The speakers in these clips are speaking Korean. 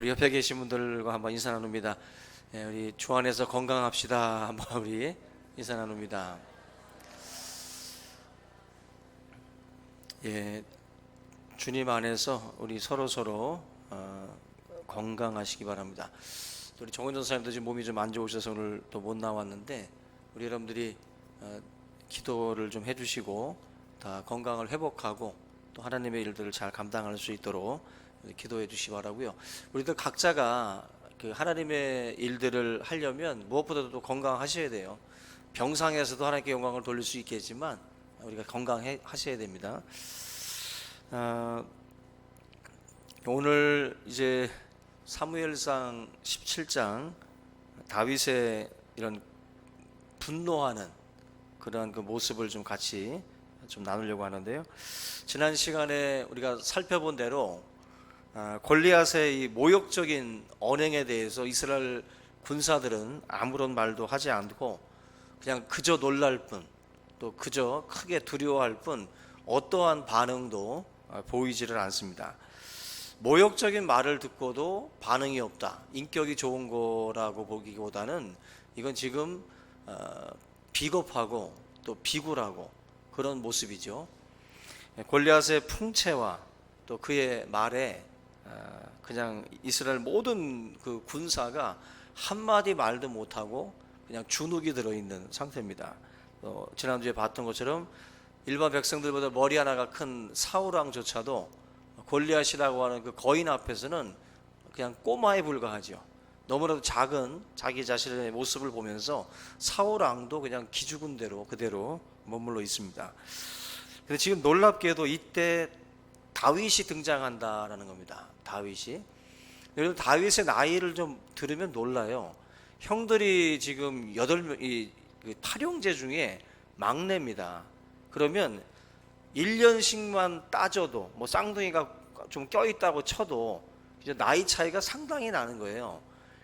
우리 옆에 계신 분들과 한번 인사 나눕니다. 우리 주 안에서 건강합시다. 한번 우리 인사 나눕니다. 예, 주님 안에서 우리 서로 건강하시기 바랍니다. 우리 정은전 선생님도 지금 몸이 좀 안 좋으셔서 오늘 또 못 나왔는데 우리 여러분들이 기도를 좀 해주시고 다 건강을 회복하고 또 하나님의 일들을 잘 감당할 수 있도록 기도해 주시기 바라고요. 우리들 각자가 그 하나님의 일들을 하려면 무엇보다도 건강하셔야 돼요. 병상에서도 하나님께 영광을 돌릴 수 있겠지만 우리가 건강하셔야 됩니다. 오늘 이제 사무엘상 17장 다윗의 이런 분노하는 그런 그 모습을 좀 같이 좀 나누려고 하는데요. 지난 시간에 우리가 살펴본 대로 골리앗의 이 모욕적인 언행에 대해서 이스라엘 군사들은 아무런 말도 하지 않고 그냥 그저 놀랄 뿐, 또 그저 크게 두려워할 뿐 어떠한 반응도 보이지를 않습니다. 모욕적인 말을 듣고도 반응이 없다, 인격이 좋은 거라고 보기보다는 이건 지금 비겁하고 또 비굴하고 그런 모습이죠. 골리앗의 풍채와 또 그의 말에 그냥 이스라엘 모든 그 군사가 한마디 말도 못하고 그냥 주눅이 들어있는 상태입니다. 지난주에 봤던 것처럼 일반 백성들보다 머리 하나가 큰 사울왕조차도 골리앗이라고 하는 그 거인 앞에서는 그냥 꼬마에 불과하죠. 너무나도 작은 자기 자신의 모습을 보면서 사울왕도 그냥 기죽은 대로 그대로 머물러 있습니다. 근데 지금 놀랍게도 이때 다윗이 등장한다라는 겁니다. 다윗이. 여러분, 다윗의 나이를 좀 들으면 놀라요. 형들이 지금 8명, 팔형제 중에 막내입니다. 그러면 1년씩만 따져도 뭐 쌍둥이가 좀 껴있다고 쳐도 이제 나이 차이가 상당히 나는 거예요.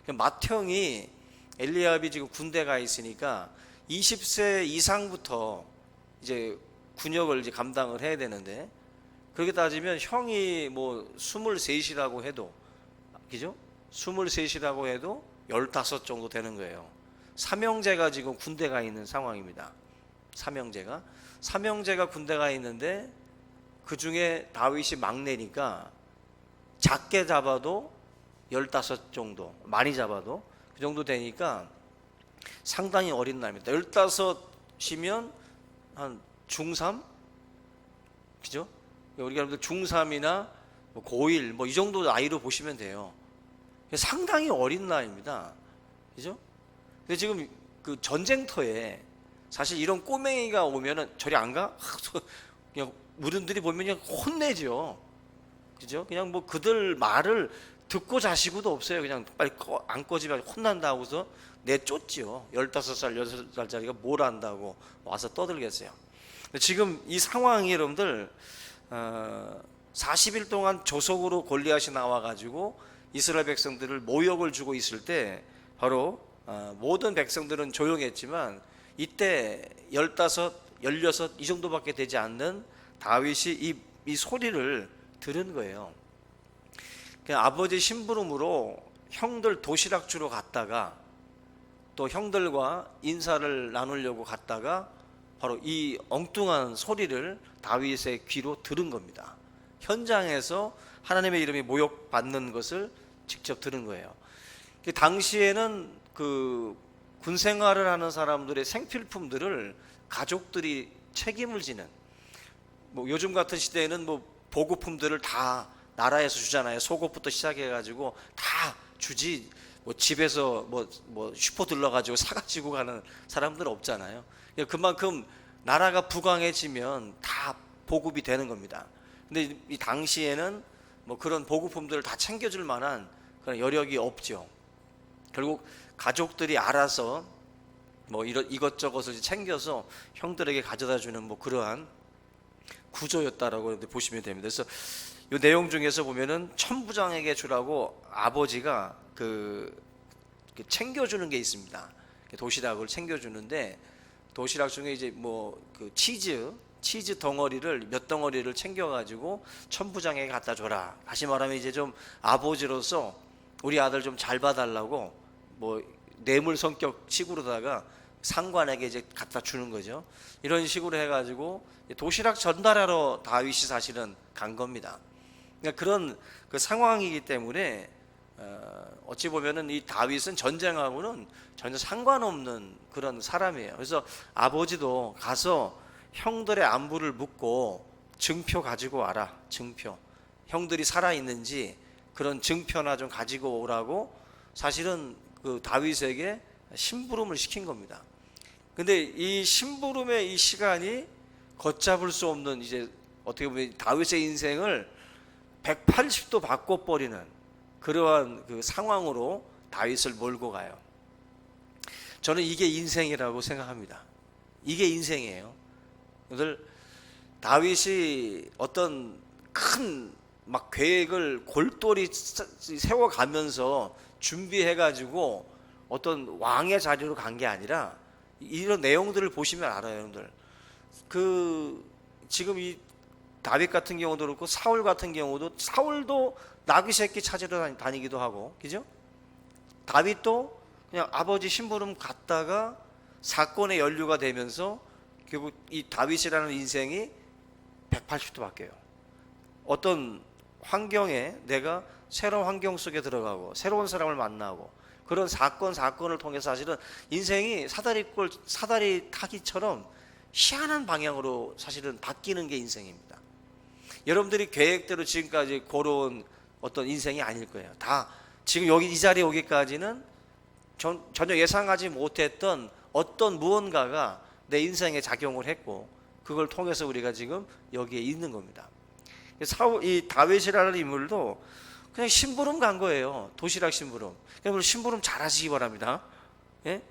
맏형이 엘리압이 지금 군대가 있으니까 20세 이상부터 이제 군역을 이제 감당을 해야 되는데, 그렇게 따지면 형이 뭐 23이라고 해도, 그죠? 23이라고 해도 15 정도 되는 거예요. 삼형제가 지금 군대가 있는 상황입니다. 삼형제가 군대가 있는데 그 중에 다윗이 막내니까 작게 잡아도 15 정도, 많이 잡아도 그 정도 되니까 상당히 어린 나이입니다. 15이면 한 중3? 그죠? 우리가 여러분들 중3이나 고1 뭐 이 정도 나이로 보시면 돼요. 상당히 어린 나이입니다. 그죠? 근데 지금 그 전쟁터에 사실 이런 꼬맹이가 오면은 저리 안 가? 그냥 무른들이 보면 그냥 혼내죠. 그죠? 그냥 뭐 그들 말을 듣고 자시고도 없어요. 그냥 빨리 안 꺼지면 혼난다 하고서 내쫓지요. 15살, 16살짜리가 뭘 안다고 와서 떠들겠어요. 지금 이 상황이 여러분들 40일 동안 조속으로 골리앗이 나와가지고 이스라엘 백성들을 모욕을 주고 있을 때 바로 모든 백성들은 조용했지만 이때 15, 16 이 정도밖에 되지 않는 다윗이 이 소리를 들은 거예요. 아버지 심부름으로 형들 도시락 주러 갔다가 또 형들과 인사를 나누려고 갔다가 바로 이 엉뚱한 소리를 다윗의 귀로 들은 겁니다. 현장에서 하나님의 이름이 모욕받는 것을 직접 들은 거예요. 당시에는 그 군생활을 하는 사람들의 생필품들을 가족들이 책임을 지는, 뭐 요즘 같은 시대에는 뭐 보급품들을 다 나라에서 주잖아요. 속옷부터 시작해가지고 다 주지. 뭐 집에서 뭐 슈퍼 들러가지고 사가지고 가는 사람들 없잖아요. 그만큼 나라가 부강해지면 다 보급이 되는 겁니다. 근데 이 당시에는 뭐 그런 보급품들을 다 챙겨줄 만한 그런 여력이 없죠. 결국 가족들이 알아서 뭐 이것저것을 챙겨서 형들에게 가져다 주는 뭐 그러한 구조였다라고 보시면 됩니다. 그래서 이 내용 중에서 보면은 천부장에게 주라고 아버지가 그 챙겨주는 게 있습니다. 도시락을 챙겨주는데 도시락 중에 이제 뭐 그 치즈 덩어리를 몇 덩어리를 챙겨가지고 천부장에게 갖다 줘라. 다시 말하면 이제 좀 아버지로서 우리 아들 좀 잘 봐달라고 뭐 뇌물 성격 식으로다가 상관에게 이제 갖다 주는 거죠. 이런 식으로 해가지고 도시락 전달하러 다윗이 사실은 간 겁니다. 그러니까 그런 그 상황이기 때문에 어찌 보면은 이 다윗은 전쟁하고는 전혀 상관없는 그런 사람이에요. 그래서 아버지도 가서 형들의 안부를 묻고 증표 가지고 와라. 증표. 형들이 살아 있는지 그런 증표나 좀 가지고 오라고 사실은 그 다윗에게 심부름을 시킨 겁니다. 근데 이 심부름의 이 시간이 걷잡을 수 없는, 이제 어떻게 보면 다윗의 인생을 180도 바꿔버리는 그러한 그 상황으로 다윗을 몰고 가요. 저는 이게 인생이라고 생각합니다. 이게 인생이에요. 오늘 다윗이 어떤 큰 막 계획을 골똘히 세워가면서 준비해가지고 어떤 왕의 자리로 간 게 아니라, 이런 내용들을 보시면 알아요, 여러분들. 그 지금 이 다윗 같은 경우도 그렇고 사울 같은 경우도, 사울도 나귀 새끼 찾으러 다니기도 하고, 그죠? 다윗도 그냥 아버지 심부름 갔다가 사건의 연루가 되면서 결국 이 다윗이라는 인생이 180도 바뀌어요. 어떤 환경에 내가 새로운 환경 속에 들어가고 새로운 사람을 만나고 그런 사건을 통해서 사실은 인생이 사다리 타기처럼 희한한 방향으로 사실은 바뀌는 게 인생입니다. 여러분들이 계획대로 지금까지 걸어온 어떤 인생이 아닐 거예요. 다 지금 여기 이 자리에 오기까지는 전혀 예상하지 못했던 어떤 무언가가 내 인생에 작용을 했고, 그걸 통해서 우리가 지금 여기에 있는 겁니다. 이 다윗이라는 인물도 그냥 심부름 간 거예요. 도시락 심부름. 여러분 심부름 잘 하시기 바랍니다. 예?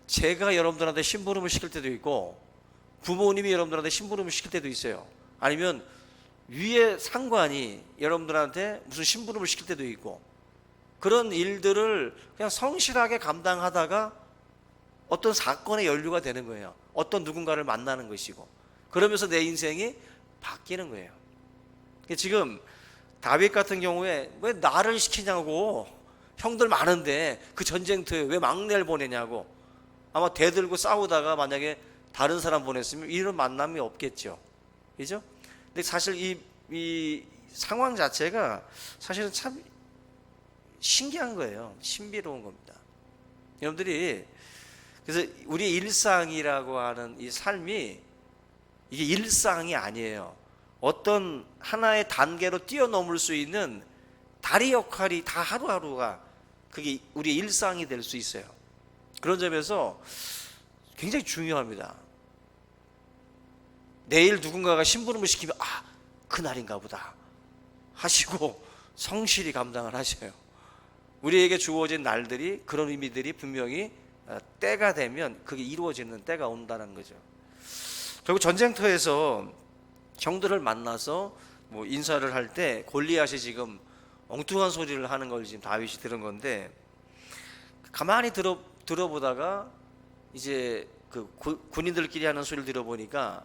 제가 여러분들한테 심부름을 시킬 때도 있고, 부모님이 여러분들한테 심부름을 시킬 때도 있어요. 아니면 위에 상관이 여러분들한테 무슨 심부름을 시킬 때도 있고, 그런 일들을 그냥 성실하게 감당하다가 어떤 사건의 연루가 되는 거예요. 어떤 누군가를 만나는 것이고, 그러면서 내 인생이 바뀌는 거예요. 지금 다윗 같은 경우에 왜 나를 시키냐고, 형들 많은데 그 전쟁터에 왜 막내를 보내냐고, 아마 대들고 싸우다가 만약에 다른 사람 보냈으면 이런 만남이 없겠죠. 그죠? 근데 사실 이 상황 자체가 사실은 참 신기한 거예요. 신비로운 겁니다. 여러분들이 그래서 우리의 일상이라고 하는 이 삶이, 이게 일상이 아니에요. 어떤 하나의 단계로 뛰어넘을 수 있는 다리 역할이 다 하루하루가 그게 우리의 일상이 될 수 있어요. 그런 점에서 굉장히 중요합니다. 내일 누군가가 심부름을 시키면 그날인가 보다 하시고 성실히 감당을 하셔요. 우리에게 주어진 날들이, 그런 의미들이 분명히 때가 되면 그게 이루어지는 때가 온다는 거죠. 결국 전쟁터에서 형들을 만나서 뭐 인사를 할 때 골리앗이 지금 엉뚱한 소리를 하는 걸 지금 다윗이 들은 건데, 가만히 들어보다가 이제 그 군인들끼리 하는 소리를 들어보니까,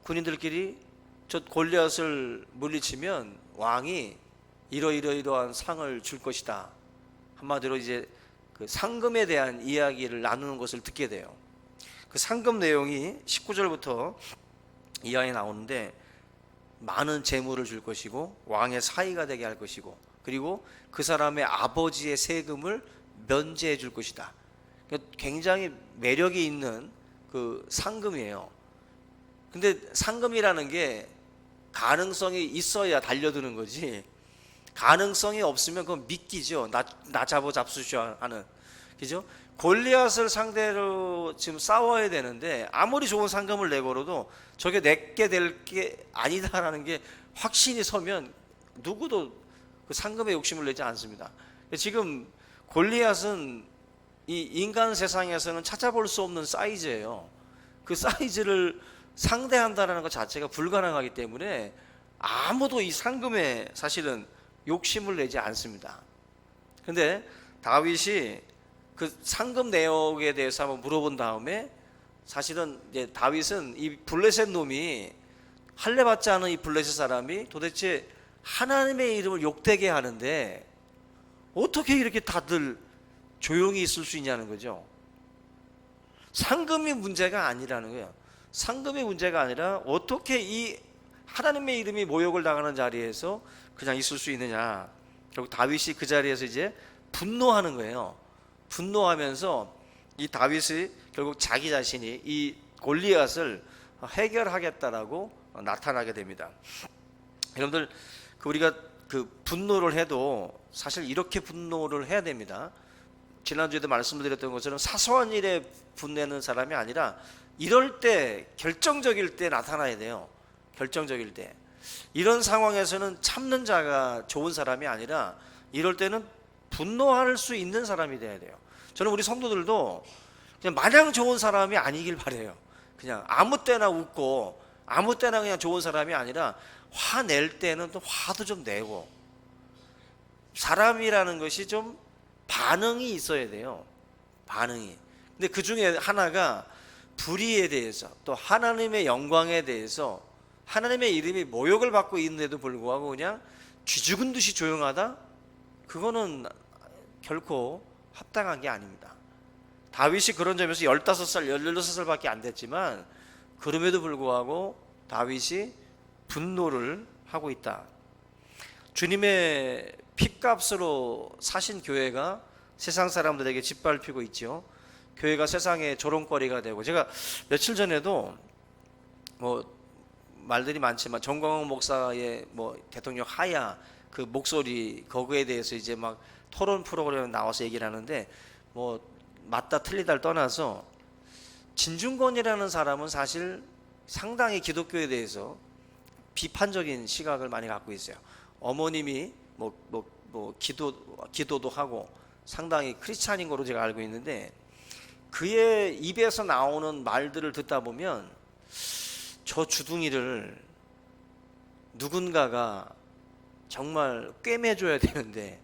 군인들끼리 저 골리앗을 물리치면 왕이 이러이러한 상을 줄 것이다. 한마디로 이제 그 상금에 대한 이야기를 나누는 것을 듣게 돼요. 그 상금 내용이 19절부터 이하에 나오는데, 많은 재물을 줄 것이고 왕의 사위가 되게 할 것이고, 그리고 그 사람의 아버지의 세금을 면제해 줄 것이다. 굉장히 매력이 있는 그 상금이에요. 근데 상금이라는 게 가능성이 있어야 달려드는 거지, 가능성이 없으면 그건 미끼죠. 나 잡수쇼 하는, 그죠? 골리앗을 상대로 지금 싸워야 되는데 아무리 좋은 상금을 내걸어도 저게 내게 될 게 아니다라는 게 확신이 서면 누구도 그 상금에 욕심을 내지 않습니다. 지금 골리앗은 이 인간 세상에서는 찾아볼 수 없는 사이즈예요. 그 사이즈를 상대한다는 것 자체가 불가능하기 때문에 아무도 이 상금에 사실은 욕심을 내지 않습니다. 근데 다윗이 그 상금 내역에 대해서 한번 물어본 다음에, 사실은 이제 다윗은 이 블레셋 놈이, 할례 받지 않은 이 블레셋 사람이 도대체 하나님의 이름을 욕되게 하는데 어떻게 이렇게 다들 조용히 있을 수 있냐는 거죠. 상금이 문제가 아니라는 거예요. 상금이 문제가 아니라 어떻게 이 하나님의 이름이 모욕을 당하는 자리에서 그냥 있을 수 있느냐. 결국 다윗이 그 자리에서 이제 분노하는 거예요. 분노하면서 이 다윗이 결국 자기 자신이 이 골리앗을 해결하겠다라고 나타나게 됩니다. 여러분들, 우리가 그 분노를 해도 사실 이렇게 분노를 해야 됩니다. 지난주에도 말씀드렸던 것처럼 사소한 일에 분내는 사람이 아니라 이럴 때, 결정적일 때 나타나야 돼요. 결정적일 때. 이런 상황에서는 참는 자가 좋은 사람이 아니라 이럴 때는 분노할 수 있는 사람이 돼야 돼요. 저는 우리 성도들도 그냥 마냥 좋은 사람이 아니길 바라요. 그냥 아무 때나 웃고 아무 때나 그냥 좋은 사람이 아니라 화낼 때는 또 화도 좀 내고, 사람이라는 것이 좀 반응이 있어야 돼요. 반응이. 근데 그 중에 하나가 불의에 대해서, 또 하나님의 영광에 대해서, 하나님의 이름이 모욕을 받고 있는데도 불구하고 그냥 쥐죽은 듯이 조용하다? 그거는 결코 합당한 게 아닙니다. 다윗이 그런 점에서 15살, 16살밖에 안 됐지만 그럼에도 불구하고 다윗이 분노를 하고 있다. 주님의 핏값으로 사신 교회가 세상 사람들에게 짓밟히고 있죠. 교회가 세상의 조롱거리가 되고, 제가 며칠 전에도 말들이 많지만 정광훈 목사의 대통령 하야 그 목소리, 거기에 대해서 이제 막 토론 프로그램에 나와서 얘기를 하는데, 맞다 틀리다를 떠나서 진중권이라는 사람은 사실 상당히 기독교에 대해서 비판적인 시각을 많이 갖고 있어요. 어머님이 기도도 하고 상당히 크리스찬인 거로 제가 알고 있는데, 그의 입에서 나오는 말들을 듣다 보면 저 주둥이를 누군가가 정말 꿰매줘야 되는데,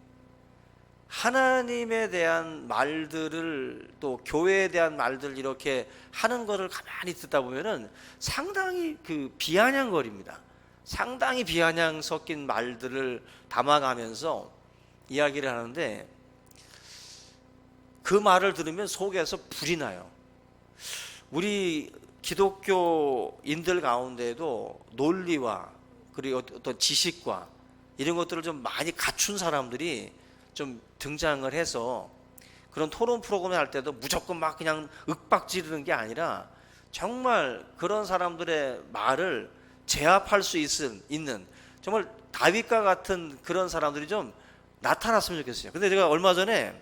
하나님에 대한 말들을, 또 교회에 대한 말들을 이렇게 하는 거를 가만히 듣다 보면은 상당히 그 비아냥거립니다. 상당히 비아냥 섞인 말들을 담아가면서 이야기를 하는데, 그 말을 들으면 속에서 불이 나요. 우리 기독교인들 가운데도 논리와 그리고 어떤 지식과 이런 것들을 좀 많이 갖춘 사람들이 좀 등장을 해서 그런 토론 프로그램 할 때도 무조건 막 그냥 윽박 지르는 게 아니라 정말 그런 사람들의 말을 제압할 수 있는 정말 다윗과 같은 그런 사람들이 좀 나타났으면 좋겠어요. 근데 제가 얼마 전에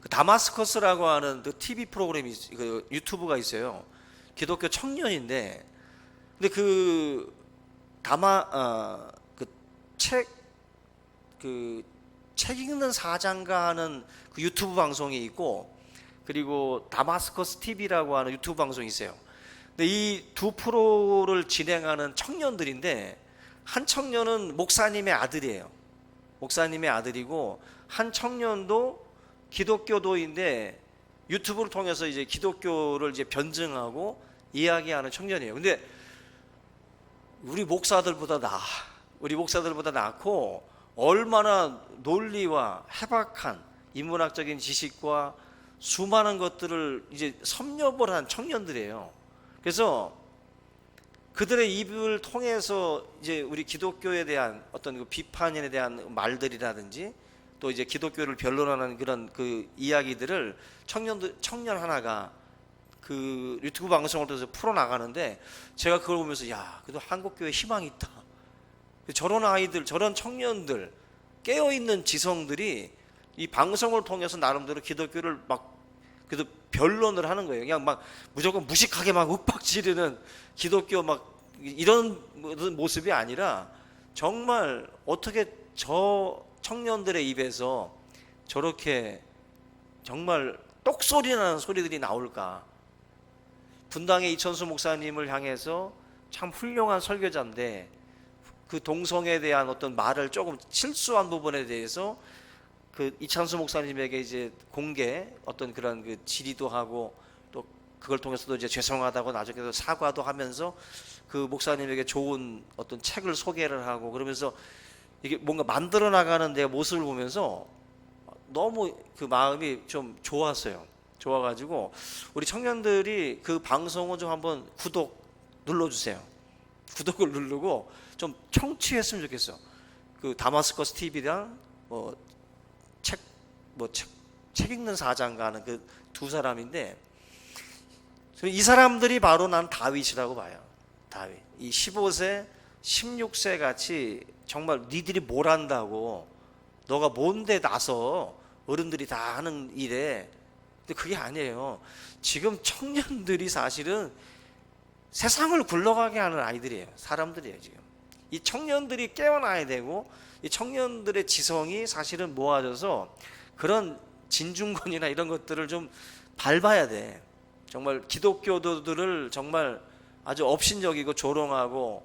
그 다마스커스라고 하는 그 TV 프로그램이, 그 유튜브가 있어요. 기독교 청년인데, 근데 책 읽는 사장가 하는 그 유튜브 방송이 있고, 그리고 다마스커스 TV라고 하는 유튜브 방송이 있어요. 근데 이 두 프로를 진행하는 청년들인데, 한 청년은 목사님의 아들이에요. 목사님의 아들이고, 한 청년도 기독교도인데 유튜브를 통해서 이제 기독교를 이제 변증하고 이야기하는 청년이에요. 근데 우리 목사들보다 낫고 얼마나 논리와 해박한 인문학적인 지식과 수많은 것들을 이제 섭렵을 한 청년들이에요. 그래서 그들의 입을 통해서 이제 우리 기독교에 대한 어떤 그 비판에 대한 말들이라든지, 또 이제 기독교를 변론하는 그런 그 이야기들을 청년 하나가 그 유튜브 방송을 통해서 풀어나가는데, 제가 그걸 보면서 야, 그래도 한국교회에 희망이 있다. 저런 아이들, 저런 청년들, 깨어있는 지성들이 이 방송을 통해서 나름대로 기독교를 막 그래도 변론을 하는 거예요. 그냥 막 무조건 무식하게 막 윽박지르는 기독교 막 이런 모습이 아니라, 정말 어떻게 저 청년들의 입에서 저렇게 정말 똑소리 나는 소리들이 나올까. 분당의 이천수 목사님을 향해서 참 훌륭한 설교자인데, 그 동성애에 대한 어떤 말을 조금 실수한 부분에 대해서 그 이찬수 목사님에게 이제 공개 어떤 그런 그 질의도 하고, 또 그걸 통해서도 이제 죄송하다고 나중에도 사과도 하면서 그 목사님에게 좋은 어떤 책을 소개를 하고, 그러면서 이게 뭔가 만들어 나가는 내 모습을 보면서 너무 그 마음이 좀 좋았어요. 좋아가지고 우리 청년들이 그 방송을 좀 한번 구독 눌러주세요. 구독을 누르고 좀 청취했으면 좋겠어. 그 다마스커스 TV랑 책 읽는 사장가는 그 두 사람인데, 이 사람들이 바로 난 다윗이라고 봐요. 다윗. 이 15세, 16세 같이 정말 니들이 뭘 안다고, 너가 뭔데 나서 어른들이 다 하는 일에. 근데 그게 아니에요. 지금 청년들이 사실은 세상을 굴러가게 하는 아이들이에요. 사람들이에요. 지금 이 청년들이 깨어나야 되고, 이 청년들의 지성이 사실은 모아져서 그런 진중권이나 이런 것들을 좀 밟아야 돼. 정말 기독교도들을 정말 아주 업신여기고 조롱하고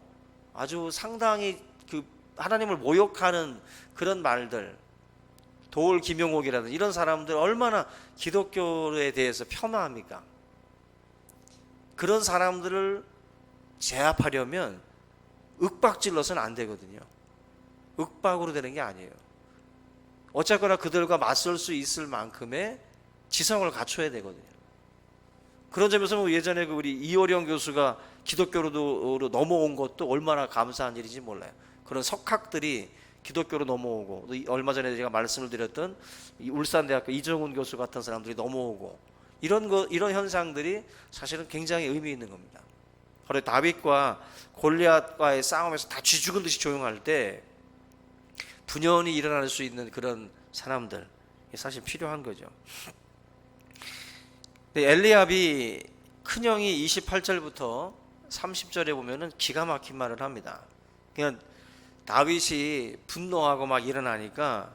아주 상당히 그 하나님을 모욕하는 그런 말들, 도올 김용옥이라든지 이런 사람들 얼마나 기독교에 대해서 폄하합니까? 그런 사람들을 제압하려면 윽박질러서는 안 되거든요. 윽박으로 되는 게 아니에요. 어쨌거나 그들과 맞설 수 있을 만큼의 지성을 갖춰야 되거든요. 그런 점에서 예전에 우리 이호령 교수가 기독교로 넘어온 것도 얼마나 감사한 일인지 몰라요. 그런 석학들이 기독교로 넘어오고, 얼마 전에 제가 말씀을 드렸던 울산대학교 이정훈 교수 같은 사람들이 넘어오고, 이런 현상들이 사실은 굉장히 의미 있는 겁니다. 바로 다윗과 골리앗과의 싸움에서 다 쥐 죽은 듯이 조용할 때 분연히 일어날 수 있는 그런 사람들, 사실 필요한 거죠. 엘리압이 큰형이 28절부터 30절에 보면은 기가 막힌 말을 합니다. 그냥 다윗이 분노하고 막 일어나니까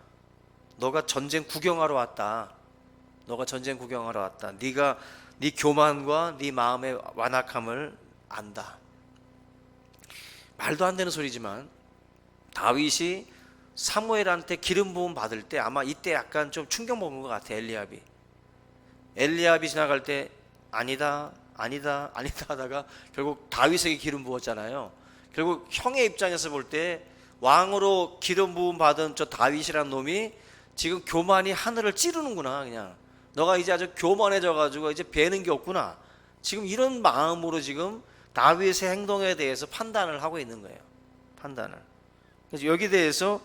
너가 전쟁 구경하러 왔다. 너가 전쟁 구경하러 왔다. 네가 네 교만과 네 마음의 완악함을 안다. 말도 안 되는 소리지만 다윗이 사무엘한테 기름 부음 받을 때 아마 이때 약간 좀 충격 먹은 것 같아. 엘리압이 지나갈 때 아니다 하다가 결국 다윗에게 기름 부었잖아요. 결국 형의 입장에서 볼 때 왕으로 기름 부음 받은 저 다윗이라는 놈이 지금 교만이 하늘을 찌르는구나. 그냥 너가 이제 아주 교만해져 가지고 이제 배는 게 없구나. 지금 이런 마음으로 지금 다윗의 행동에 대해서 판단을 하고 있는 거예요. 판단을. 그래서 여기 대해서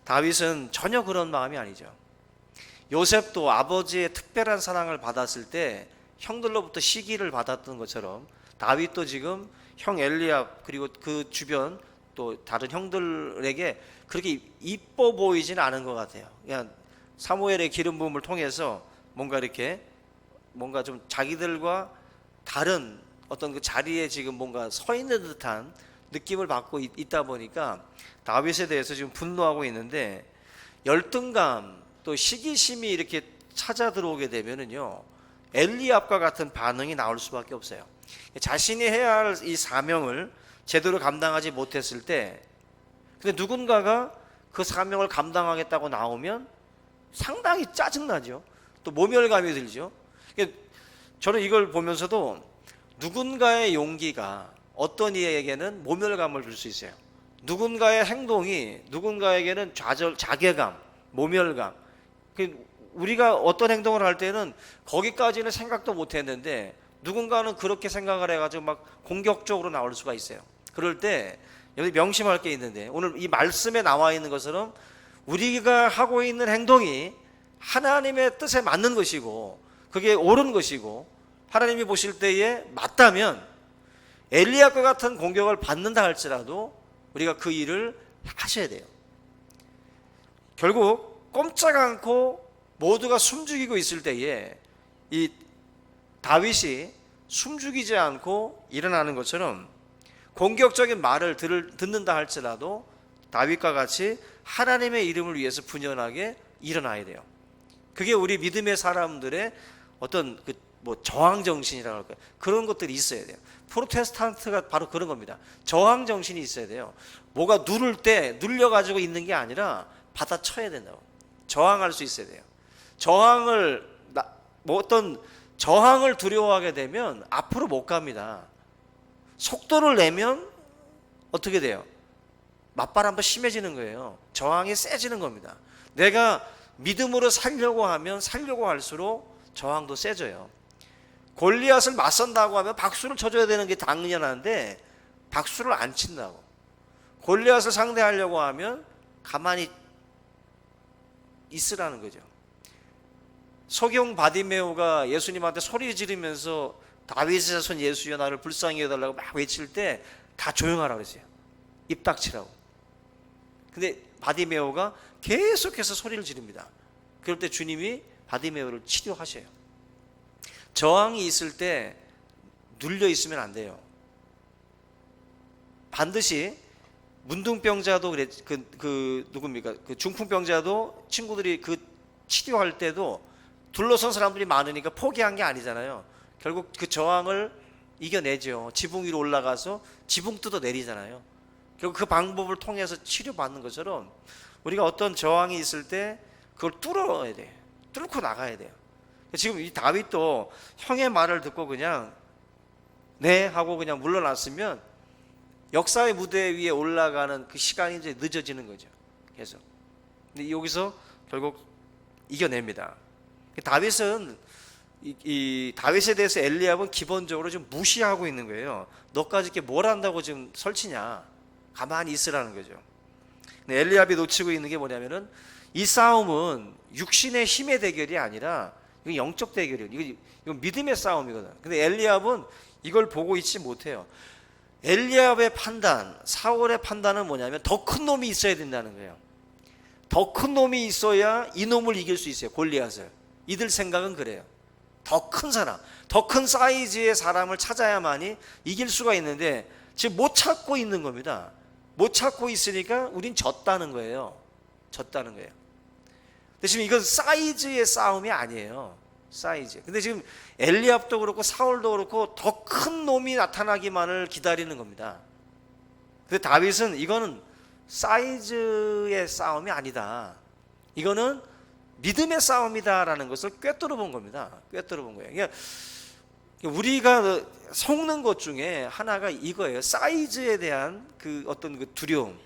다윗은 전혀 그런 마음이 아니죠. 요셉도 아버지의 특별한 사랑을 받았을 때 형들로부터 시기를 받았던 것처럼 다윗도 지금 형 엘리압 그리고 그 주변 또 다른 형들에게 그렇게 이뻐 보이지는 않은 것 같아요. 그냥 사무엘의 기름 부음을 통해서 뭔가 이렇게 뭔가 좀 자기들과 다른 어떤 그 자리에 지금 뭔가 서 있는 듯한 느낌을 받고 있다 보니까 다윗에 대해서 지금 분노하고 있는데, 열등감 또 시기심이 이렇게 찾아 들어오게 되면은요 엘리압과 같은 반응이 나올 수밖에 없어요. 자신이 해야 할 이 사명을 제대로 감당하지 못했을 때, 근데 누군가가 그 사명을 감당하겠다고 나오면 상당히 짜증나죠. 또 모멸감이 들죠. 저는 이걸 보면서도 누군가의 용기가 어떤 이에게는 모멸감을 줄 수 있어요. 누군가의 행동이 누군가에게는 자괴감, 모멸감. 우리가 어떤 행동을 할 때는 거기까지는 생각도 못 했는데 누군가는 그렇게 생각을 해가지고 막 공격적으로 나올 수가 있어요. 그럴 때 여기 명심할 게 있는데, 오늘 이 말씀에 나와 있는 것처럼 우리가 하고 있는 행동이 하나님의 뜻에 맞는 것이고 그게 옳은 것이고 하나님이 보실 때에 맞다면 엘리압과 같은 공격을 받는다 할지라도 우리가 그 일을 하셔야 돼요. 결국 꼼짝 않고 모두가 숨죽이고 있을 때에 이 다윗이 숨죽이지 않고 일어나는 것처럼 공격적인 말을 듣는다 할지라도 다윗과 같이 하나님의 이름을 위해서 분연하게 일어나야 돼요. 그게 우리 믿음의 사람들의 어떤 저항 정신이라고 할까요? 그런 것들이 있어야 돼요. 프로테스탄트가 바로 그런 겁니다. 저항 정신이 있어야 돼요. 뭐가 누를 때 눌려가지고 있는 게 아니라 받아쳐야 된다고. 저항할 수 있어야 돼요. 어떤 저항을 두려워하게 되면 앞으로 못 갑니다. 속도를 내면 어떻게 돼요? 맞바람도 심해지는 거예요. 저항이 세지는 겁니다. 내가 믿음으로 살려고 하면 살려고 할수록 저항도 세져요. 골리앗을 맞선다고 하면 박수를 쳐줘야 되는 게 당연한데 박수를 안 친다고. 골리앗을 상대하려고 하면 가만히 있으라는 거죠. 소경 바디메오가 예수님한테 소리 지르면서 다윗의 자손 예수여 나를 불쌍히 여달라고 막 외칠 때 다 조용하라고 그랬어요. 입 닥치라고. 근데 바디메오가 계속해서 소리를 지릅니다. 그럴 때 주님이 바디메오를 치료하셔요. 저항이 있을 때 눌려 있으면 안 돼요. 반드시 문둥병자도 누굽니까? 그 중풍병자도 친구들이 그 치료할 때도 둘러선 사람들이 많으니까 포기한 게 아니잖아요. 결국 그 저항을 이겨내죠. 지붕 위로 올라가서 지붕 뜯어 내리잖아요. 결국 그 방법을 통해서 치료받는 것처럼 우리가 어떤 저항이 있을 때 그걸 뚫어야 돼. 뚫고 나가야 돼요. 지금 이 다윗도 형의 말을 듣고 그냥 네 하고 그냥 물러났으면 역사의 무대 위에 올라가는 그 시간이 이제 늦어지는 거죠. 계속. 근데 여기서 결국 이겨냅니다. 다윗은 이 다윗에 대해서 엘리압은 기본적으로 좀 무시하고 있는 거예요. 너까지 이렇게 뭘 한다고 지금 설치냐? 가만히 있으라는 거죠. 근데 엘리압이 놓치고 있는 게 뭐냐면은 이 싸움은 육신의 힘의 대결이 아니라 이건 영적 대결이에요. 이건 믿음의 싸움이거든. 근데 엘리압은 이걸 보고 있지 못해요. 엘리압의 판단, 사울의 판단은 뭐냐면 더 큰 놈이 있어야 된다는 거예요. 더 큰 놈이 있어야 이 놈을 이길 수 있어요. 골리앗을. 이들 생각은 그래요. 더 큰 사람, 더 큰 사이즈의 사람을 찾아야만이 이길 수가 있는데 지금 못 찾고 있는 겁니다. 못 찾고 있으니까 우린 졌다는 거예요. 졌다는 거예요. 근데 지금 이건 사이즈의 싸움이 아니에요. 사이즈. 근데 지금 엘리압도 그렇고 사울도 그렇고 더 큰 놈이 나타나기만을 기다리는 겁니다. 근데 다윗은 이거는 사이즈의 싸움이 아니다. 이거는 믿음의 싸움이다라는 것을 꿰뚫어 본 겁니다. 꿰뚫어 본 거예요. 그러니까 우리가 속는 것 중에 하나가 이거예요. 사이즈에 대한 그 어떤 그 두려움,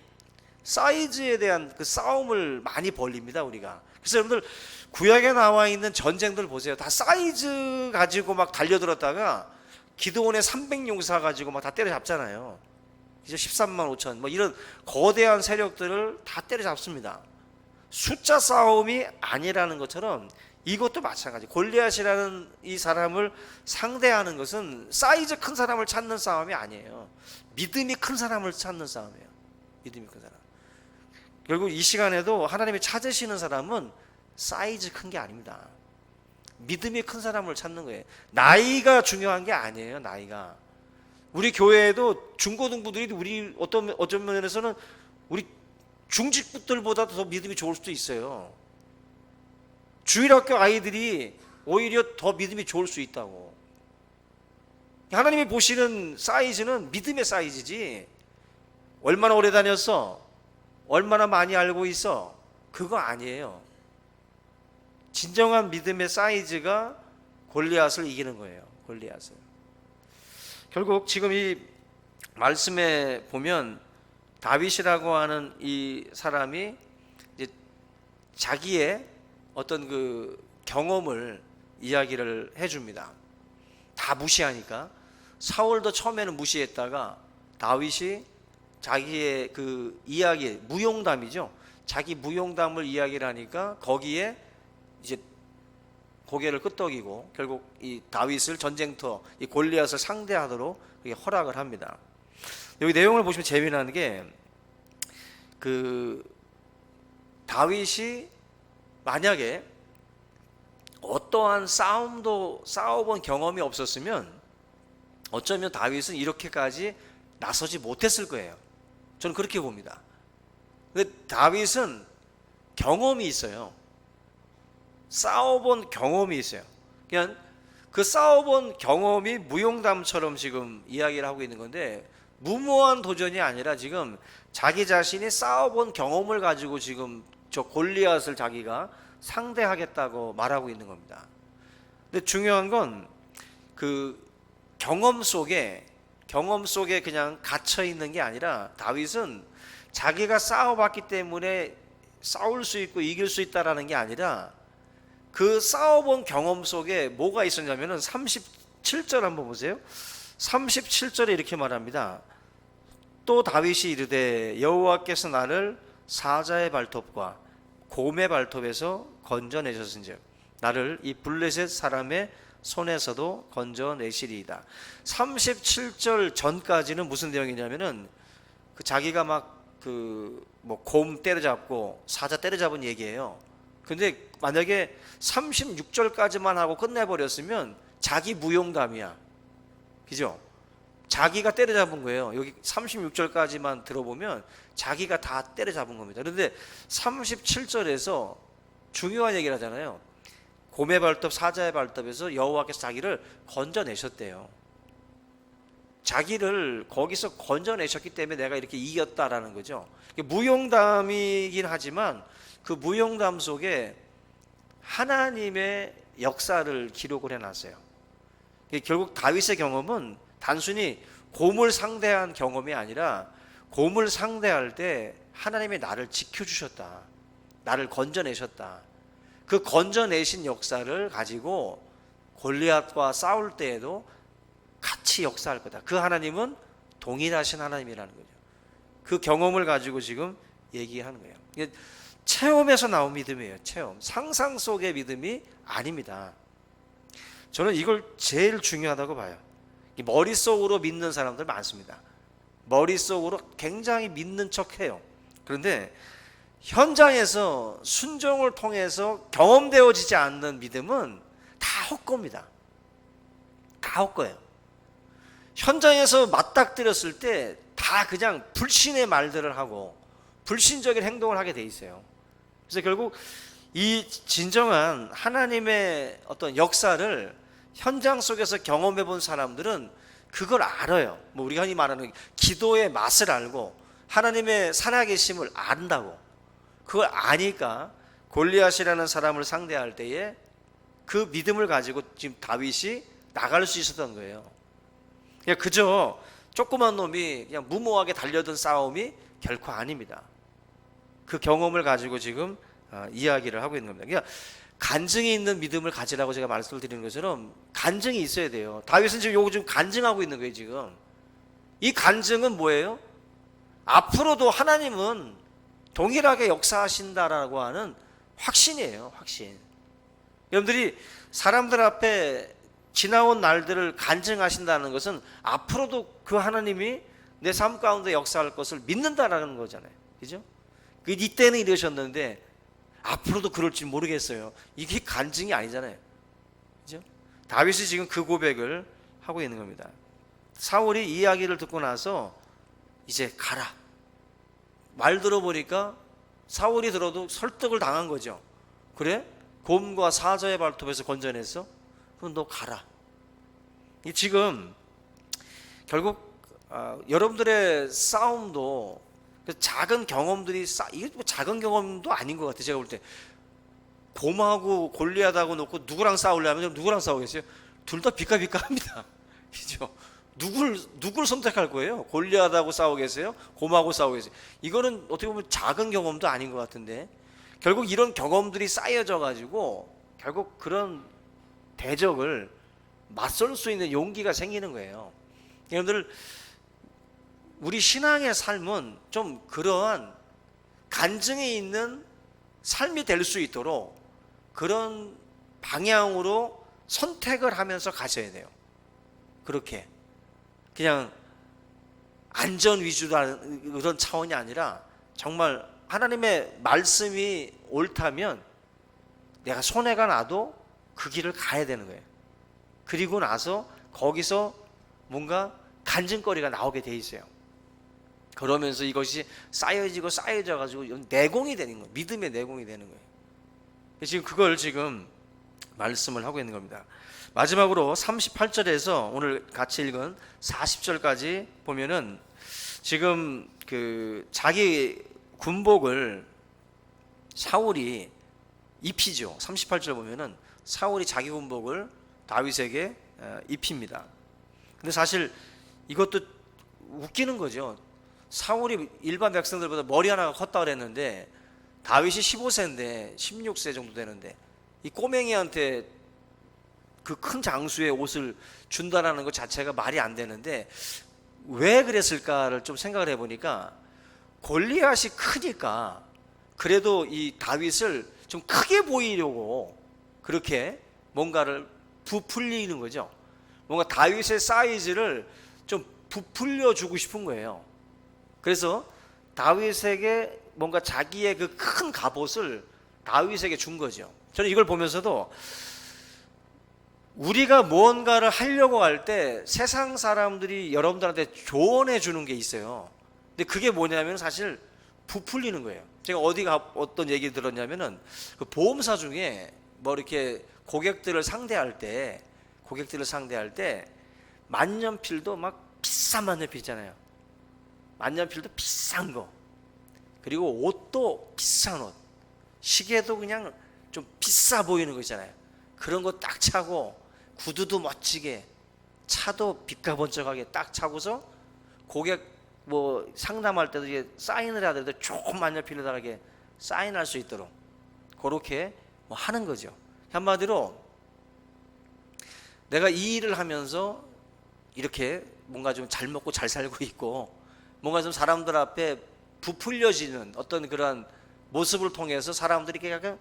사이즈에 대한 그 싸움을 많이 벌립니다. 우리가. 그래서 여러분들 구약에 나와 있는 전쟁들 보세요. 다 사이즈 가지고 막 달려들었다가 기드온의 300용사 가지고 막 다 때려잡잖아요. 이제 13만 5천 뭐 이런 거대한 세력들을 다 때려잡습니다. 숫자 싸움이 아니라는 것처럼 이것도 마찬가지. 골리앗이라는 이 사람을 상대하는 것은 사이즈 큰 사람을 찾는 싸움이 아니에요. 믿음이 큰 사람을 찾는 싸움이에요. 믿음이 큰 사람. 결국 이 시간에도 하나님이 찾으시는 사람은 사이즈 큰 게 아닙니다. 믿음이 큰 사람을 찾는 거예요. 나이가 중요한 게 아니에요. 나이가. 우리 교회에도 중고등부들이 우리 어떤 면에서는 우리 중직부들보다 더 믿음이 좋을 수도 있어요. 주일학교 아이들이 오히려 더 믿음이 좋을 수 있다고. 하나님이 보시는 사이즈는 믿음의 사이즈지 얼마나 오래 다녔어? 얼마나 많이 알고 있어? 그거 아니에요. 진정한 믿음의 사이즈가 골리앗을 이기는 거예요. 골리앗을. 결국 지금 이 말씀에 보면 다윗이라고 하는 이 사람이 이제 자기의 어떤 그 경험을 이야기를 해줍니다. 다 무시하니까. 사울도 처음에는 무시했다가 다윗이 자기의 그 이야기, 무용담이죠. 자기 무용담을 이야기를 하니까 거기에 이제 고개를 끄덕이고 결국 이 다윗을 전쟁터, 이 골리앗을 상대하도록 허락을 합니다. 여기 내용을 보시면 재미나는 게 그 다윗이 만약에 어떠한 싸움도 싸워본 경험이 없었으면 어쩌면 다윗은 이렇게까지 나서지 못했을 거예요. 저는 그렇게 봅니다. 근데 다윗은 경험이 있어요. 싸워본 경험이 있어요. 그냥 그 싸워본 경험이 무용담처럼 지금 이야기를 하고 있는 건데 무모한 도전이 아니라 지금 자기 자신이 싸워본 경험을 가지고 지금 저 골리앗을 자기가 상대하겠다고 말하고 있는 겁니다. 근데 중요한 건 그 경험 속에 그냥 갇혀 있는 게 아니라 다윗은 자기가 싸워봤기 때문에 싸울 수 있고 이길 수 있다라는 게 아니라 그 싸워본 경험 속에 뭐가 있었냐면은 37절 한번 보세요. 37절에 이렇게 말합니다. 또 다윗이 이르되 여호와께서 나를 사자의 발톱과 곰의 발톱에서 건져내셨은즉 나를 이 블레셋 사람의 손에서도 건져내시리이다. 37절 전까지는 무슨 내용이냐면은 그 자기가 막 그 뭐 곰 때려잡고 사자 때려잡은 얘기예요. 근데 만약에 36절까지만 하고 끝내버렸으면 자기 무용담이야. 그죠? 자기가 때려잡은 거예요. 여기 36절까지만 들어보면 자기가 다 때려잡은 겁니다. 그런데 37절에서 중요한 얘기를 하잖아요. 곰의 발톱, 사자의 발톱에서 여호와께서 자기를 건져내셨대요. 자기를 거기서 건져내셨기 때문에 내가 이렇게 이겼다라는 거죠. 무용담이긴 하지만 그 무용담 속에 하나님의 역사를 기록을 해놨어요. 결국 다윗의 경험은 단순히 곰을 상대한 경험이 아니라 곰을 상대할 때 하나님이 나를 지켜주셨다, 나를 건져내셨다, 그 건져내신 역사를 가지고 골리앗과 싸울 때에도 같이 역사할 거다. 그 하나님은 동일하신 하나님이라는 거죠. 그 경험을 가지고 지금 얘기하는 거예요. 이게 체험에서 나온 믿음이에요. 체험. 상상 속의 믿음이 아닙니다. 저는 이걸 제일 중요하다고 봐요. 머릿속으로 믿는 사람들 많습니다. 머릿속으로 굉장히 믿는 척해요. 그런데 현장에서 순종을 통해서 경험되어지지 않는 믿음은 다 헛겁니다. 다 헛거예요. 현장에서 맞닥뜨렸을 때 다 그냥 불신의 말들을 하고 불신적인 행동을 하게 돼 있어요. 그래서 결국 이 진정한 하나님의 어떤 역사를 현장 속에서 경험해 본 사람들은 그걸 알아요. 뭐 우리가 흔히 말하는 기도의 맛을 알고 하나님의 살아계심을 안다고. 그걸 아니까 골리앗이라는 사람을 상대할 때에 그 믿음을 가지고 지금 다윗이 나갈 수 있었던 거예요. 그냥 그저 조그만 놈이 그냥 무모하게 달려든 싸움이 결코 아닙니다. 그 경험을 가지고 지금 이야기를 하고 있는 겁니다. 그러니까 간증이 있는 믿음을 가지라고 제가 말씀을 드리는 것처럼 간증이 있어야 돼요. 다윗은 지금 요거 좀 간증하고 있는 거예요. 지금 이 간증은 뭐예요? 앞으로도 하나님은 동일하게 역사하신다라고 하는 확신이에요. 확신. 여러분들이 사람들 앞에 지나온 날들을 간증하신다는 것은 앞으로도 그 하나님이 내 삶 가운데 역사할 것을 믿는다라는 거잖아요. 그죠? 이때는 이러셨는데 앞으로도 그럴지 모르겠어요. 이게 간증이 아니잖아요. 그죠? 다윗이 지금 그 고백을 하고 있는 겁니다. 사울이 이 이야기를 듣고 나서 이제 가라. 말 들어보니까 사울이 들어도 설득을 당한 거죠. 그래? 곰과 사자의 발톱에서 건져냈어? 그럼 너 가라. 지금 결국 여러분들의 싸움도 작은 경험들이 이게 뭐 작은 경험도 아닌 것 같아요. 제가 볼 때 곰하고 골리앗하고 놓고 누구랑 싸우려면 누구랑 싸우겠어요? 둘 다 비까비까합니다. 그죠? 누굴 선택할 거예요? 골리앗하고 싸우겠어요? 곰하고 싸우겠어요? 이거는 어떻게 보면 작은 경험도 아닌 것 같은데 결국 이런 경험들이 쌓여져 가지고 결국 그런 대적을 맞설 수 있는 용기가 생기는 거예요. 여러분들 우리 신앙의 삶은 좀 그러한 간증이 있는 삶이 될 수 있도록 그런 방향으로 선택을 하면서 가셔야 돼요. 그렇게 그냥 안전 위주라는 그런 차원이 아니라 정말 하나님의 말씀이 옳다면 내가 손해가 나도 그 길을 가야 되는 거예요. 그리고 나서 거기서 뭔가 간증거리가 나오게 돼 있어요. 그러면서 이것이 쌓여지고 쌓여져 가지고 내공이 되는 거예요. 믿음의 내공이 되는 거예요. 지금 그걸 지금 말씀을 하고 있는 겁니다. 마지막으로 38절에서 오늘 같이 읽은 40절까지 보면은 지금 그 자기 군복을 사울이 입히죠. 38절 보면은 사울이 자기 군복을 다윗에게 입힙니다. 근데 사실 이것도 웃기는 거죠. 사울이 일반 백성들보다 머리 하나가 컸다 그랬는데 다윗이 15세인데 16세 정도 되는데 이 꼬맹이한테 그 큰 장수의 옷을 준다라는 것 자체가 말이 안 되는데 왜 그랬을까를 좀 생각을 해보니까 골리앗이 크니까 그래도 이 다윗을 좀 크게 보이려고 그렇게 뭔가를 부풀리는 거죠. 뭔가 다윗의 사이즈를 좀 부풀려 주고 싶은 거예요. 그래서 다윗에게 뭔가 자기의 그 큰 갑옷을 다윗에게 준 거죠. 저는 이걸 보면서도 우리가 무언가를 하려고 할 때 세상 사람들이 여러분들한테 조언해 주는 게 있어요. 근데 그게 뭐냐면 사실 부풀리는 거예요. 제가 어떤 얘기 들었냐면은 그 보험사 중에 뭐 이렇게 고객들을 상대할 때 만년필도 막 비싼 만년필 있잖아요. 만년필도 비싼 거, 그리고 옷도 비싼 옷, 시계도 그냥 좀 비싸 보이는 거 있잖아요. 그런 거 딱 차고 구두도 멋지게, 차도 빛가번쩍하게 딱 차고서 고객 뭐 상담할 때도 이제 사인을 해야 되는데 조금 만년필에다가 이렇게 사인할 수 있도록 그렇게 뭐 하는 거죠. 한마디로 내가 이 일을 하면서 이렇게 뭔가 좀 잘 먹고 잘 살고 있고 뭔가 좀 사람들 앞에 부풀려지는 어떤 그런 모습을 통해서 사람들이 약간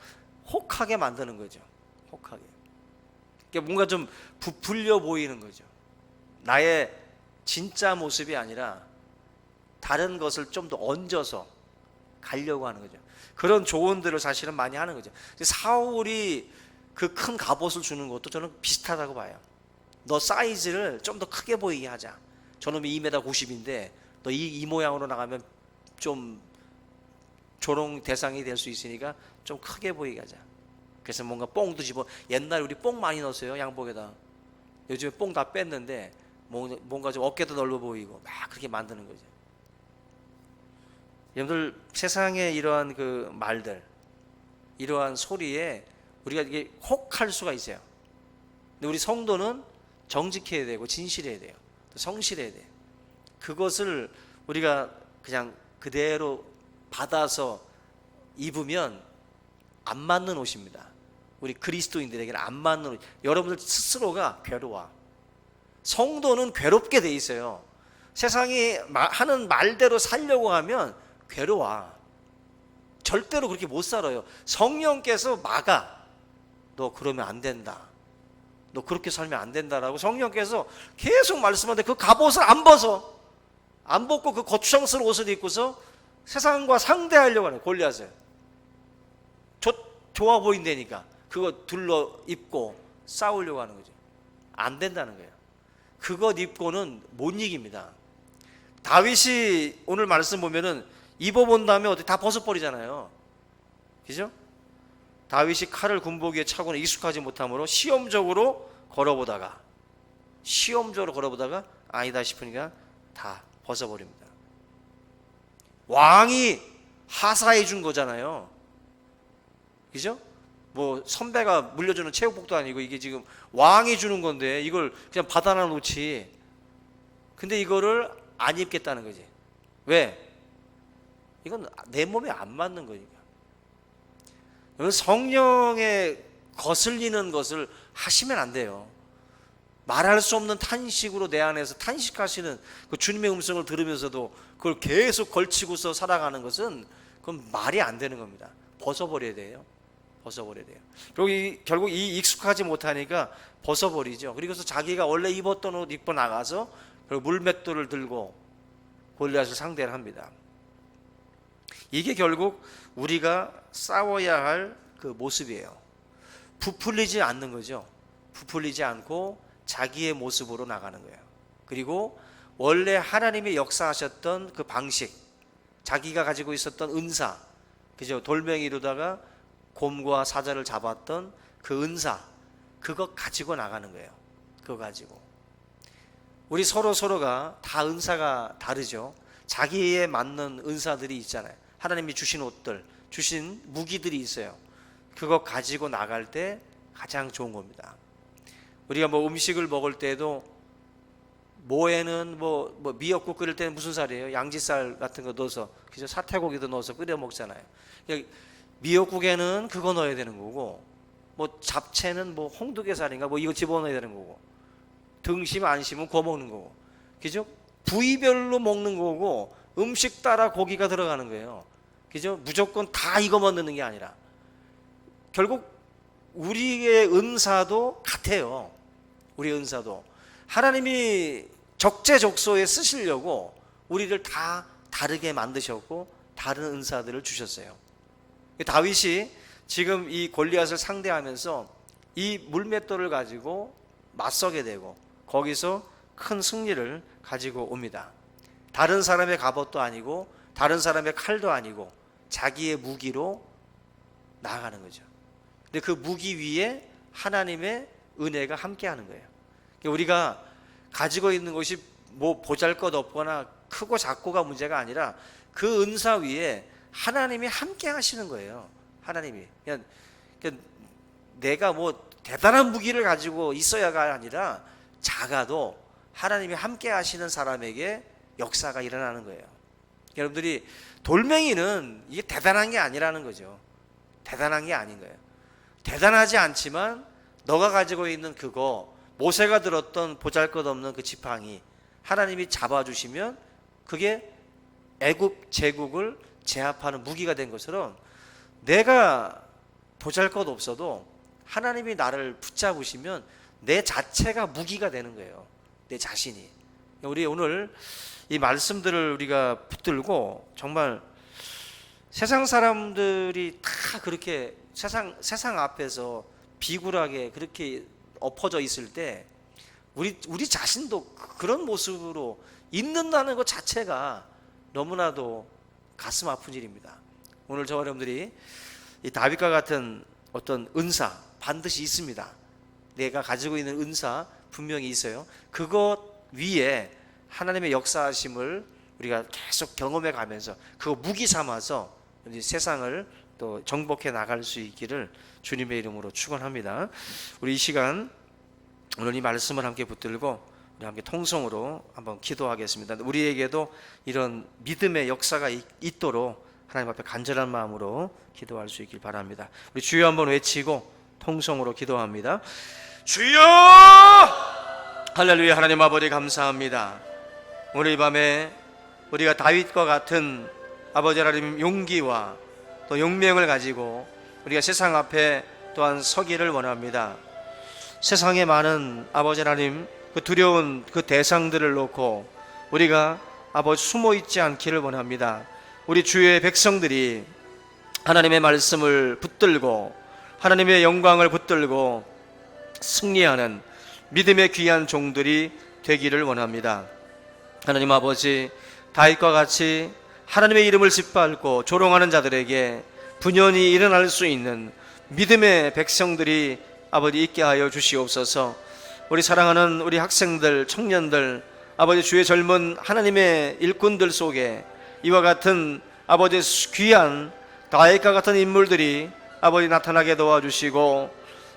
혹하게 만드는 거죠. 혹하게. 그러니까 뭔가 좀 부풀려 보이는 거죠. 나의 진짜 모습이 아니라 다른 것을 좀 더 얹어서 가려고 하는 거죠. 그런 조언들을 사실은 많이 하는 거죠. 사울이 그 큰 갑옷을 주는 것도 저는 비슷하다고 봐요. 너 사이즈를 좀 더 크게 보이게 하자. 저놈이 2m 90인데 너 이 모양으로 나가면 좀 조롱 대상이 될 수 있으니까 좀 크게 보이게 하자. 그래서 뭔가 뽕도 집어, 옛날에 우리 뽕 많이 넣었어요, 양복에다. 요즘에 뽕 다 뺐는데 뭔가 좀 어깨도 넓어 보이고 막 그렇게 만드는 거죠. 여러분들, 세상에 이러한 그 말들, 이러한 소리에 우리가 이게 혹할 수가 있어요. 근데 우리 성도는 정직해야 되고 진실해야 돼요. 성실해야 돼요. 그것을 우리가 그냥 그대로 받아서 입으면 안 맞는 옷입니다. 우리 그리스도인들에게는 안 맞는 옷. 여러분들 스스로가 괴로워. 성도는 괴롭게 돼 있어요. 세상이 하는 말대로 살려고 하면 괴로워. 절대로 그렇게 못 살아요. 성령께서 막아. 너 그러면 안 된다. 너 그렇게 살면 안 된다라고 성령께서 계속 말씀하는데 그 갑옷을 안 벗어. 안 벗고 그 거추장스러운 옷을 입고서 세상과 상대하려고 하는 골리앗을. 좋아 보인다니까 그거 둘러 입고 싸우려고 하는 거죠. 안 된다는 거예요. 그것 입고는 못 이깁니다. 다윗이 오늘 말씀 보면은 입어본 다음에 어디 다 벗어버리잖아요. 그죠? 다윗이 칼을 군복위에 차고는 익숙하지 못하므로 시험적으로 걸어보다가 아니다 싶으니까 다 벗어버립니다. 왕이 하사해 준 거잖아요. 그죠? 뭐 선배가 물려주는 체육복도 아니고 이게 지금 왕이 주는 건데 이걸 그냥 받아놔 놓지. 근데 이거를 안 입겠다는 거지. 왜? 이건 내 몸에 안 맞는 거니까. 성령에 거슬리는 것을 하시면 안 돼요. 말할 수 없는 탄식으로 내 안에서 탄식하시는 그 주님의 음성을 들으면서도 그걸 계속 걸치고서 살아가는 것은 그건 말이 안 되는 겁니다. 벗어버려야 돼요. 그리고 결국 이 익숙하지 못하니까 벗어버리죠. 그리고서 자기가 원래 입었던 옷 입고 나가서 물맷돌을 들고 골리앗을 상대를 합니다. 이게 결국 우리가 싸워야 할 그 모습이에요. 부풀리지 않는 거죠. 부풀리지 않고 자기의 모습으로 나가는 거예요. 그리고 원래 하나님이 역사하셨던 그 방식, 자기가 가지고 있었던 은사, 그죠? 돌멩이로다가 곰과 사자를 잡았던 그 은사, 그거 가지고 나가는 거예요. 그거 가지고. 우리 서로가 다 은사가 다르죠. 자기에 맞는 은사들이 있잖아요. 하나님이 주신 옷들, 주신 무기들이 있어요. 그거 가지고 나갈 때 가장 좋은 겁니다. 우리가 뭐 음식을 먹을 때도 모에는 뭐 미역국 끓일 때는 무슨 쌀이에요? 양지쌀 같은 거 넣어서, 그죠? 사태고기도 넣어서 끓여 먹잖아요. 미역국에는 그거 넣어야 되는 거고, 뭐 잡채는 뭐 홍두개살인가 뭐 이거 집어넣어야 되는 거고, 등심 안심은 구워 먹는 거고, 그죠? 부위별로 먹는 거고, 음식 따라 고기가 들어가는 거예요. 그죠? 무조건 다 이거만 넣는 게 아니라, 결국 우리의 은사도 같아요. 우리의 은사도 하나님이 적재적소에 쓰시려고 우리를 다 다르게 만드셨고 다른 은사들을 주셨어요. 다윗이 지금 이 골리앗을 상대하면서 이 물맷돌을 가지고 맞서게 되고 거기서 큰 승리를 가지고 옵니다. 다른 사람의 갑옷도 아니고 다른 사람의 칼도 아니고 자기의 무기로 나아가는 거죠. 근데 그 무기 위에 하나님의 은혜가 함께하는 거예요. 우리가 가지고 있는 것이 뭐 보잘것없거나 크고 작고가 문제가 아니라 그 은사 위에 하나님이 함께 하시는 거예요. 하나님이 그냥 내가 뭐 대단한 무기를 가지고 있어야가 아니라 작아도 하나님이 함께 하시는 사람에게 역사가 일어나는 거예요. 여러분들이 돌멩이는 이게 대단한 게 아니라는 거죠. 대단한 게 아닌 거예요. 대단하지 않지만 너가 가지고 있는 그거, 모세가 들었던 보잘것없는 그 지팡이 하나님이 잡아주시면 그게 애국 제국을 제압하는 무기가 된 것처럼 내가 보잘것없어도 하나님이 나를 붙잡으시면 내 자체가 무기가 되는 거예요. 내 자신이. 우리 오늘 이 말씀들을 우리가 붙들고 정말 세상 사람들이 다 그렇게 세상 앞에서 비굴하게 그렇게 엎어져 있을 때 우리 자신도 그런 모습으로 있는다는 것 자체가 너무나도 가슴 아픈 일입니다. 오늘 저와 여러분들이 이 다윗과 같은 어떤 은사 반드시 있습니다. 내가 가지고 있는 은사 분명히 있어요. 그것 위에 하나님의 역사하심을 우리가 계속 경험해 가면서 그거 무기 삼아서 세상을 또 정복해 나갈 수 있기를 주님의 이름으로 축원합니다. 우리 이 시간 오늘 이 말씀을 함께 붙들고 우리 함께 통성으로 한번 기도하겠습니다. 우리에게도 이런 믿음의 역사가 있도록 하나님 앞에 간절한 마음으로 기도할 수 있길 바랍니다. 우리 주여 한번 외치고 통성으로 기도합니다. 주여! 할렐루야. 하나님 아버지 감사합니다. 오늘 이 밤에 우리가 다윗과 같은 아버지 하나님 용기와 또 용맹을 가지고 우리가 세상 앞에 또한 서기를 원합니다. 세상에 많은 아버지 하나님 그 두려운 그 대상들을 놓고 우리가 아버지 숨어 있지 않기를 원합니다. 우리 주의 백성들이 하나님의 말씀을 붙들고 하나님의 영광을 붙들고 승리하는 믿음의 귀한 종들이 되기를 원합니다. 하나님 아버지, 다윗과 같이 하나님의 이름을 짓밟고 조롱하는 자들에게 분연히 일어날 수 있는 믿음의 백성들이 아버지 있게 하여 주시옵소서. 우리 사랑하는 우리 학생들, 청년들, 아버지 주의 젊은 하나님의 일꾼들 속에 이와 같은 아버지 귀한 다윗과 같은 인물들이 아버지 나타나게 도와주시고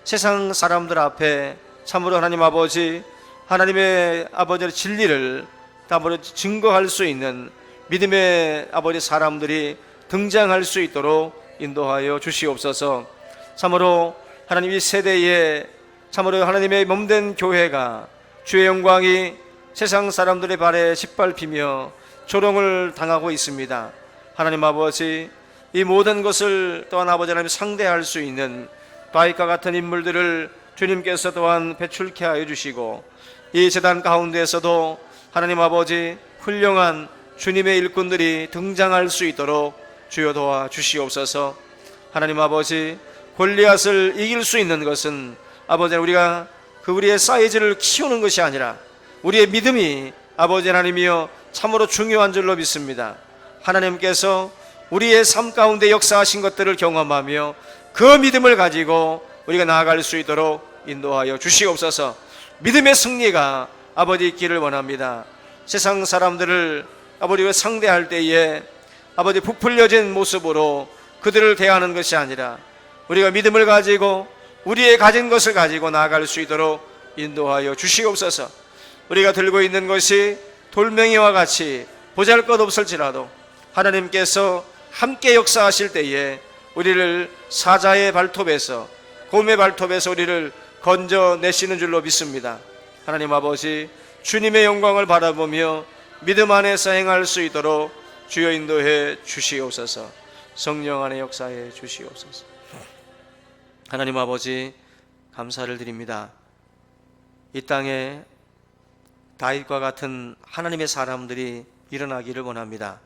세상 사람들 앞에 참으로 하나님 아버지 하나님의 아버지의 진리를 아버지 증거할 수 있는 믿음의 아버지 사람들이 등장할 수 있도록 인도하여 주시옵소서. 참으로 하나님 이 세대에 참으로 하나님의 몸된 교회가 주의 영광이 세상 사람들의 발에 짓밟히며 조롱을 당하고 있습니다. 하나님 아버지, 이 모든 것을 또한 아버지 하나님 상대할 수 있는 다윗과 같은 인물들을 주님께서 또한 배출케 하여 주시고 이 제단 가운데에서도 하나님 아버지 훌륭한 주님의 일꾼들이 등장할 수 있도록 주여 도와 주시옵소서. 하나님 아버지, 골리앗을 이길 수 있는 것은 아버지 우리가 우리의 사이즈를 키우는 것이 아니라 우리의 믿음이 아버지 하나님이여 참으로 중요한 줄로 믿습니다. 하나님께서 우리의 삶 가운데 역사하신 것들을 경험하며 그 믿음을 가지고 우리가 나아갈 수 있도록 인도하여 주시옵소서. 믿음의 승리가 아버지 있기를 원합니다. 세상 사람들을 아버지가 상대할 때에 아버지 부풀려진 모습으로 그들을 대하는 것이 아니라 우리가 믿음을 가지고 우리의 가진 것을 가지고 나아갈 수 있도록 인도하여 주시옵소서. 우리가 들고 있는 것이 돌멩이와 같이 보잘것없을지라도 하나님께서 함께 역사하실 때에 우리를 사자의 발톱에서, 곰의 발톱에서 우리를 건져내시는 줄로 믿습니다. 하나님 아버지, 주님의 영광을 바라보며 믿음 안에서 행할 수 있도록 주여 인도해 주시옵소서. 성령 안에 역사해 주시옵소서. 하나님 아버지, 감사를 드립니다. 이 땅에 다윗과 같은 하나님의 사람들이 일어나기를 원합니다.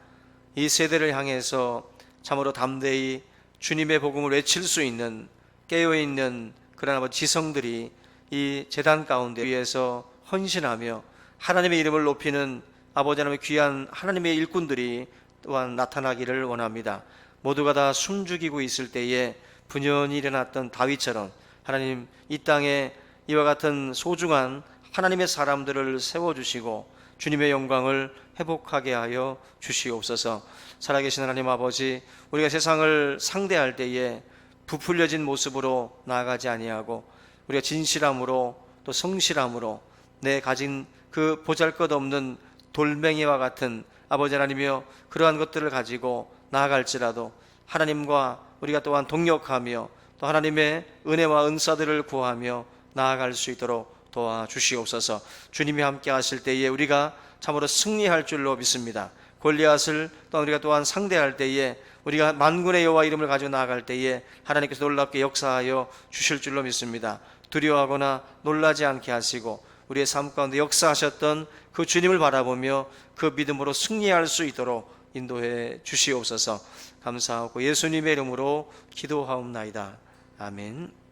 이 세대를 향해서 참으로 담대히 주님의 복음을 외칠 수 있는 깨어있는 그러나 지성들이 이 제단 가운데 위에서 헌신하며 하나님의 이름을 높이는 아버지 하나님의 귀한 하나님의 일꾼들이 또한 나타나기를 원합니다. 모두가 다 숨죽이고 있을 때에 분연히 일어났던 다윗처럼 하나님 이 땅에 이와 같은 소중한 하나님의 사람들을 세워주시고 주님의 영광을 회복하게 하여 주시옵소서. 살아계신 하나님 아버지, 우리가 세상을 상대할 때에 부풀려진 모습으로 나아가지 아니하고 우리가 진실함으로 또 성실함으로 내 가진 그 보잘것없는 돌멩이와 같은 아버지 하나님이여 그러한 것들을 가지고 나아갈지라도 하나님과 우리가 또한 동역하며 또 하나님의 은혜와 은사들을 구하며 나아갈 수 있도록 도와주시옵소서. 주님이 함께 하실 때에 우리가 참으로 승리할 줄로 믿습니다. 골리앗을 또 우리가 또한 상대할 때에 우리가 만군의 여호와 이름을 가지고 나아갈 때에 하나님께서 놀랍게 역사하여 주실 줄로 믿습니다. 두려워하거나 놀라지 않게 하시고 우리의 삶 가운데 역사하셨던 그 주님을 바라보며 그 믿음으로 승리할 수 있도록 인도해 주시옵소서. 감사하고 예수님의 이름으로 기도하옵나이다. 아멘.